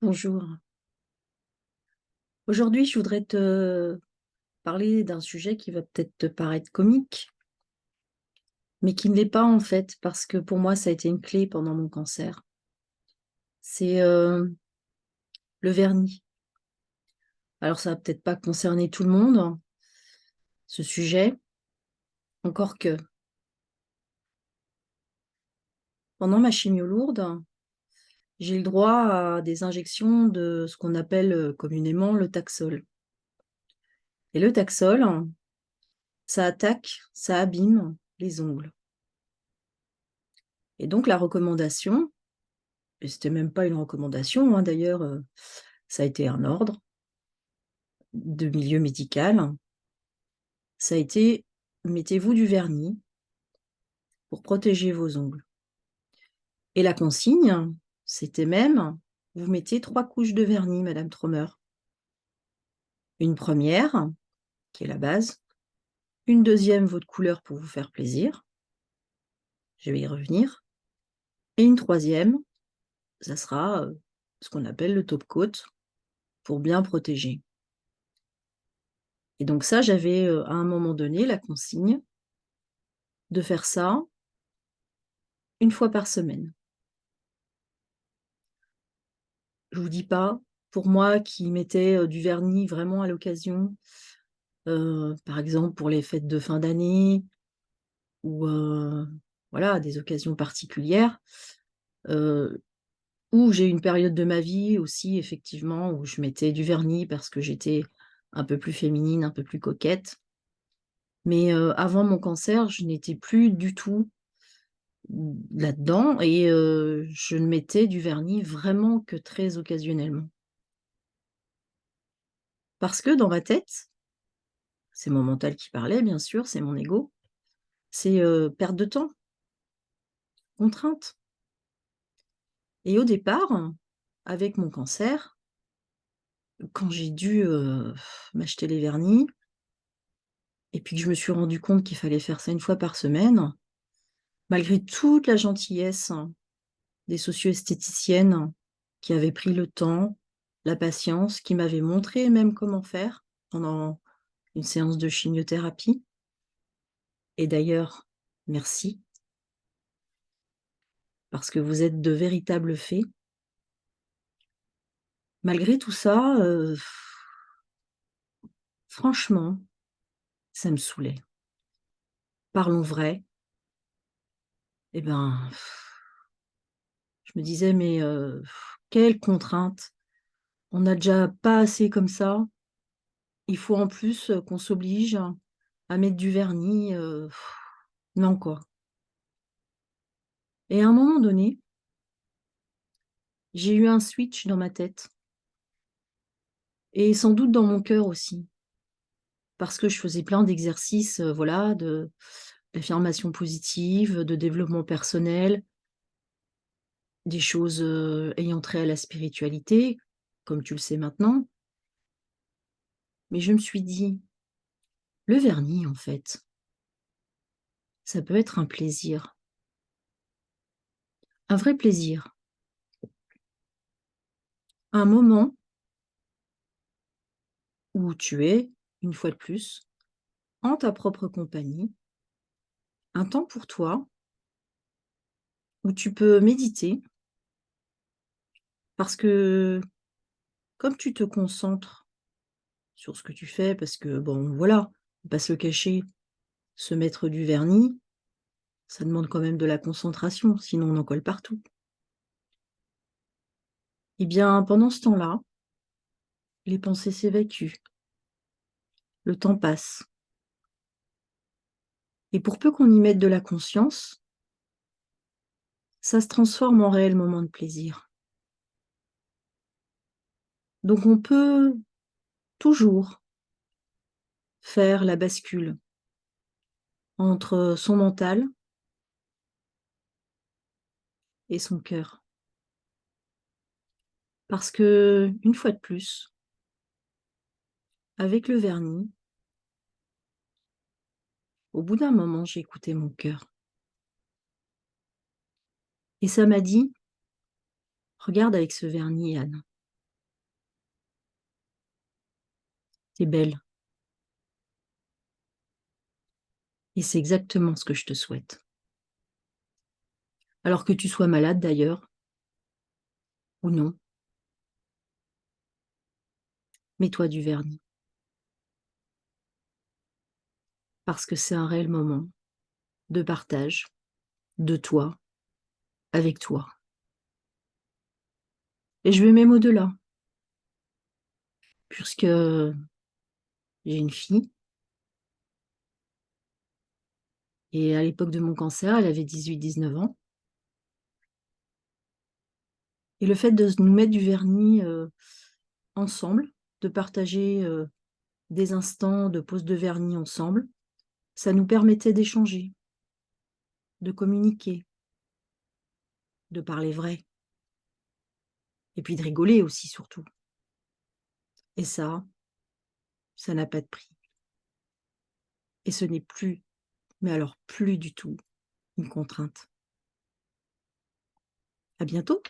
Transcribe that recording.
Bonjour. Aujourd'hui, je voudrais te parler d'un sujet qui va peut-être te paraître comique, mais qui ne l'est pas en fait, parce que pour moi, ça a été une clé pendant mon cancer. C'est le vernis. Alors, ça va peut-être pas concerner tout le monde, ce sujet, encore que pendant ma chimio lourde, j'ai eu le droit à des injections de ce qu'on appelle communément le Taxol. Et le Taxol, ça attaque, ça abîme les ongles. Et donc, la recommandation, et c'était même pas une recommandation, hein, d'ailleurs, ça a été un ordre de milieu médical. Ça a été: «Mettez-vous du vernis pour protéger vos ongles» et la consigne, c'était même: «Vous mettez 3 couches de vernis, madame Trommer. Une première qui est la base, une deuxième votre couleur pour vous faire plaisir, je vais y revenir, et une troisième, ça sera, ce qu'on appelle le top coat pour bien protéger» et donc ça, j'avais, à un moment donné, la consigne de faire ça une fois par semaine. Je vous dis pas, pour moi qui mettais, du vernis vraiment à l'occasion, par exemple pour les fêtes de fin d'année ou, voilà, des occasions particulières, heu, ou j'ai eu une période de ma vie aussi effectivement où je mettais du vernis parce que j'étais un peu plus féminine, un peu plus coquette. Mais, avant mon cancer, je n'étais plus du tout là-dedans et je ne mettais du vernis vraiment que très occasionnellement. Parce que dans ma tête, c'est mon mental qui parlait bien sûr, c'est mon ego, c'est, perte de temps, contrainte et au départ, avec mon cancer, quand j'ai dû, m'acheter les vernis et puis que je me suis rendu compte qu'il fallait faire ça une fois par semaine, malgré toute la gentillesse des socio-esthéticiennes qui avaient pris le temps, la patience, qui m'avaient montré même comment faire pendant une séance de chimiothérapie et d'ailleurs merci, parce que vous êtes de véritables fées. Malgré tout ça, franchement, ça me saoulait. Parlons vrai, et ben, je me disais: «Mais, quelle contrainte! On n'a déjà pas assez comme ça, il faut en plus, qu'on s'oblige à mettre du vernis, non quoi» et à un moment donné, j'ai eu un switch dans ma tête et sans doute dans mon cœur aussi, parce que je faisais plein d'exercices, voilà, de d'affirmation positive, de développement personnel. Des choses, ayant trait à la spiritualité, comme tu le sais maintenant, mais je me suis dit: «Le vernis, en fait, ça peut être un plaisir, un vrai plaisir, un moment où tu es, une fois de plus, en ta propre compagnie, un temps pour toi, où tu peux méditer». Parce que comme tu te concentres sur ce que tu fais, parce que bon, voilà, faut pas se le cacher, se mettre du vernis, ça demande quand même de la concentration, sinon on en colle partout. Eh bien, pendant ce temps-là, les pensées s'évacuent, le temps passe et pour peu qu'on y mette de la conscience, ça se transforme en réel moment de plaisir. Donc on peut toujours faire la bascule entre son mental et son cœur. Parce que, une fois de plus, avec le vernis, au bout d'un moment, j'ai écouté mon cœur et ça m'a dit: «Regarde avec ce vernis, Anne. Tu es belle. Et c'est exactement ce que je te souhaite. Alors que tu sois malade d'ailleurs, ou non, mets-toi du vernis. Parce que c'est un réel moment de partage, de toi, avec toi. Et je vais même au-delà, puisque j'ai une fille, et à l'époque de mon cancer, elle avait 18-19 ans. Et le fait de nous mettre du vernis ensemble, de partager des instants de pose de vernis ensemble, ça nous permettait d'échanger, de communiquer, de parler vrai, et puis de rigoler aussi surtout. Et ça n'a pas de prix. Et ce n'est plus, mais alors plus du tout, une contrainte. À bientôt!